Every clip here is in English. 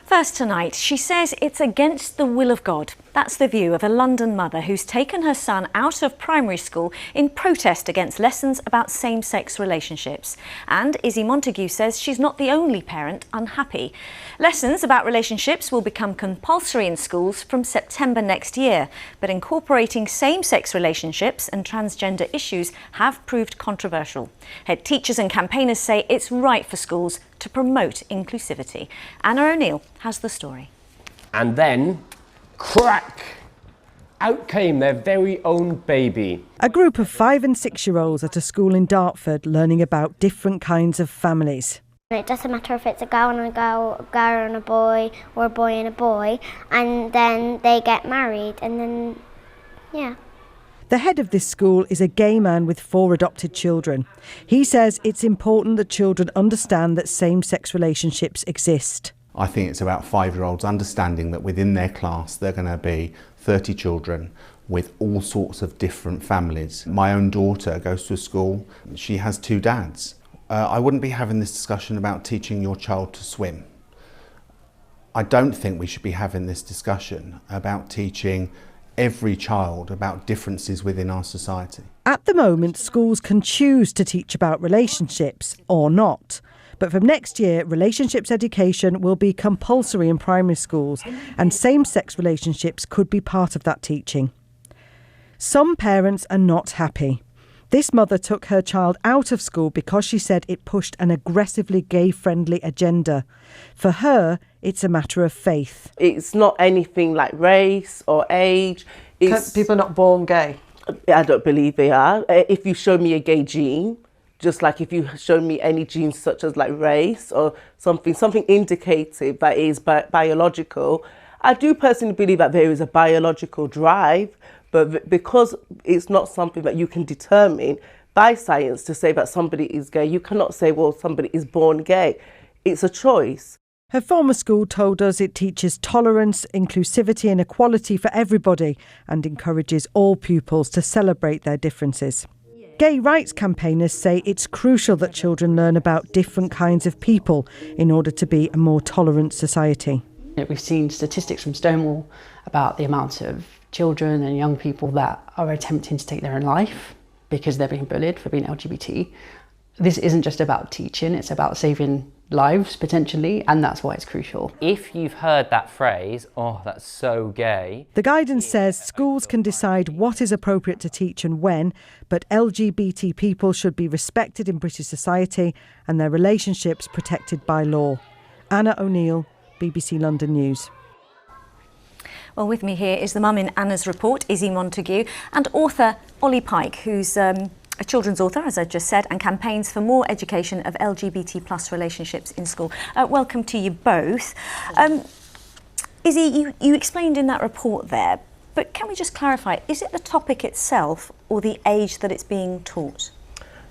First tonight, she says it's against the will of God. That's the view of a London mother who's taken her son out of primary school in protest against lessons about same-sex relationships. And Izzy Montague says she's not the only parent unhappy. Lessons about relationships will become compulsory in schools from September next year, but incorporating same-sex relationships and transgender issues have proved controversial. Head teachers and campaigners say it's right for schools to promote inclusivity. Anna O'Neill has the story. And then, crack! Out came their very own baby. A group of 5 and 6-year-olds at a school in Dartford learning about different kinds of families. It doesn't matter if it's a girl and a girl and a boy, or a boy and a boy, and then they get married, and then, yeah. The head of this school is a gay man with 4 adopted children. He says it's important that children understand that same-sex relationships exist. I think it's about 5-year-olds understanding that within their class there are going to be 30 children with all sorts of different families. My own daughter goes to a school, she has 2 dads. I wouldn't be having this discussion about teaching your child to swim. I don't think we should be having this discussion about teaching every child about differences within our society. At the moment, schools can choose to teach about relationships or not. But from next year, relationships education will be compulsory in primary schools, and same-sex relationships could be part of that teaching. Some parents are not happy. This mother took her child out of school because she said it pushed an aggressively gay-friendly agenda. For her, it's a matter of faith. It's not anything like race or age. People are not born gay? I don't believe they are. If you show me a gay gene, just like if you show me any genes such as like race or something indicative that is biological, I do personally believe that there is a biological drive, but because it's not something that you can determine by science to say that somebody is gay, you cannot say, well, somebody is born gay. It's a choice. Her former school told us it teaches tolerance, inclusivity and equality for everybody and encourages all pupils to celebrate their differences. Gay rights campaigners say it's crucial that children learn about different kinds of people in order to be a more tolerant society. We've seen statistics from Stonewall about the amount of children and young people that are attempting to take their own life because they're being bullied for being LGBT. This isn't just about teaching, it's about saving lives potentially, and that's why it's crucial. If you've heard that phrase, oh, that's so gay. The guidance says schools can decide what is appropriate to teach and when, but LGBT people should be respected in British society and their relationships protected by law. Anna O'Neill, BBC London News. Well, with me here is the mum in Anna's report, Izzy Montague, and author Ollie Pike, who's a children's author, as I just said, and campaigns for more education of LGBT plus relationships in school. Welcome to you both. Izzy, you explained in that report there, but can we just clarify, is it the topic itself or the age that it's being taught?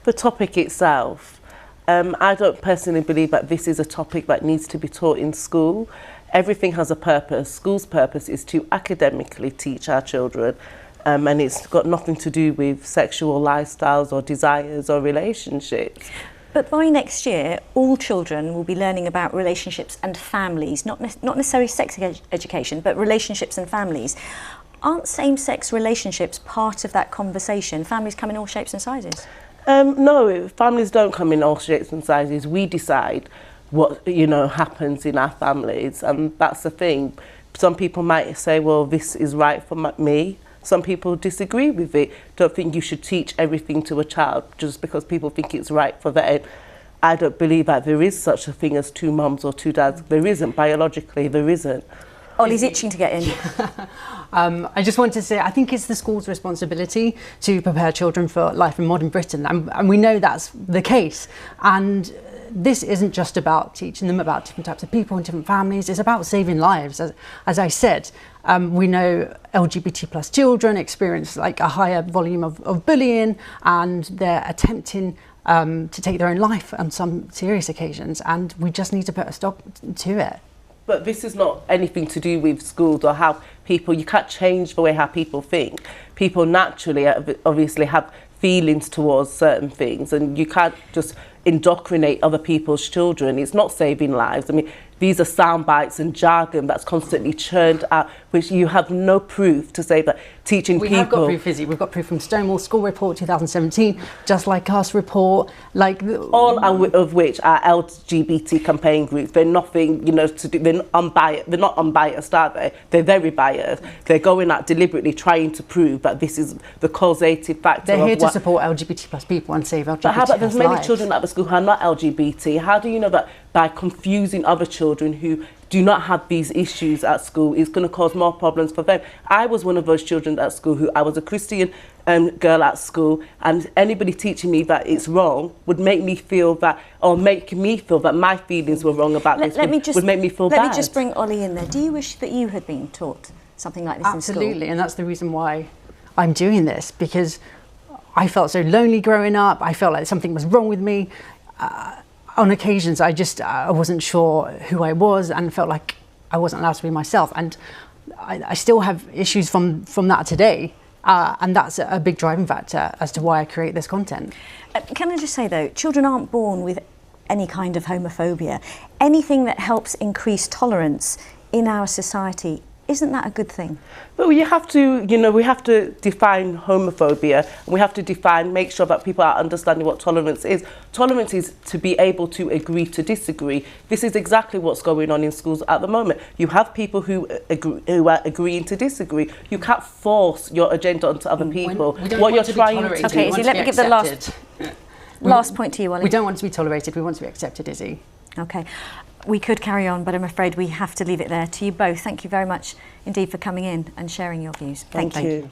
The topic itself. I don't personally believe that this is a topic that needs to be taught in school. Everything has a purpose. School's purpose is to academically teach our children, and it's got nothing to do with sexual lifestyles or desires or relationships. But by next year, all children will be learning about relationships and families, not necessarily sex education, but relationships and families. Aren't same-sex relationships part of that conversation? Families come in all shapes and sizes. No, families don't come in all shapes and sizes. We decide what happens in our families, and that's the thing. Some people might say, well, this is right for me. Some people disagree with it. Don't think you should teach everything to a child just because people think it's right for them. I don't believe that there is such a thing as 2 mums or 2 dads. There isn't, biologically, there isn't. Ollie's itching to get in. I just want to say, I think it's the school's responsibility to prepare children for life in modern Britain, and we know that's the case. And this isn't just about teaching them about different types of people and different families, it's about saving lives. As I said, we know LGBT plus children experience like a higher volume of bullying, and they're attempting to take their own life on some serious occasions, and we just need to put a stop to it. But this is not anything to do with schools or how people, you can't change the way how people think. People naturally obviously have feelings towards certain things, and you can't just indoctrinate other people's children. It's not saving lives. I mean, these are sound bites and jargon that's constantly churned out, which you have no proof to say that teaching people... We have got proof, Izzy. We've got proof from Stonewall School Report 2017, Just Like Us report, like... All of which are LGBT campaign groups. They're nothing, you know, to do... They're unbiased. They're not unbiased, are they? They're very biased. They're going out deliberately trying to prove that this is the causative factor. They're here to support LGBT plus people and save LGBT plus lives. But how about there's many children at the school who are not LGBT? How do you know that by confusing other children who do not have these issues at school, it's going to cause more problems for them? I was one of those children at school who I was a Christian girl at school, and anybody teaching me that it's wrong would make me feel that, or make me feel that my feelings were wrong about this, would make me feel bad. Let me just bring Ollie in there. Do you wish that you had been taught something like this in school? Absolutely, and that's the reason why I'm doing this, because I felt so lonely growing up. I felt like something was wrong with me. On occasions, I wasn't sure who I was and felt like I wasn't allowed to be myself. And I still have issues from that today. And that's a big driving factor as to why I create this content. Can I just say, though, children aren't born with any kind of homophobia. Anything that helps increase tolerance in our society, isn't that a good thing? Well, you have to, you know, we have to define homophobia. We have to make sure that people are understanding what tolerance is. Tolerance is to be able to agree to disagree. This is exactly what's going on in schools at the moment. You have people who are agreeing to disagree. You can't force your agenda onto other people. What you're trying to do. Okay, Izzy, let me give the last point to you, Ollie. We don't want to be tolerated, we want to be accepted, Izzy. Okay. We could carry on, but I'm afraid we have to leave it there. To you both, thank you very much indeed for coming in and sharing your views. Thank you.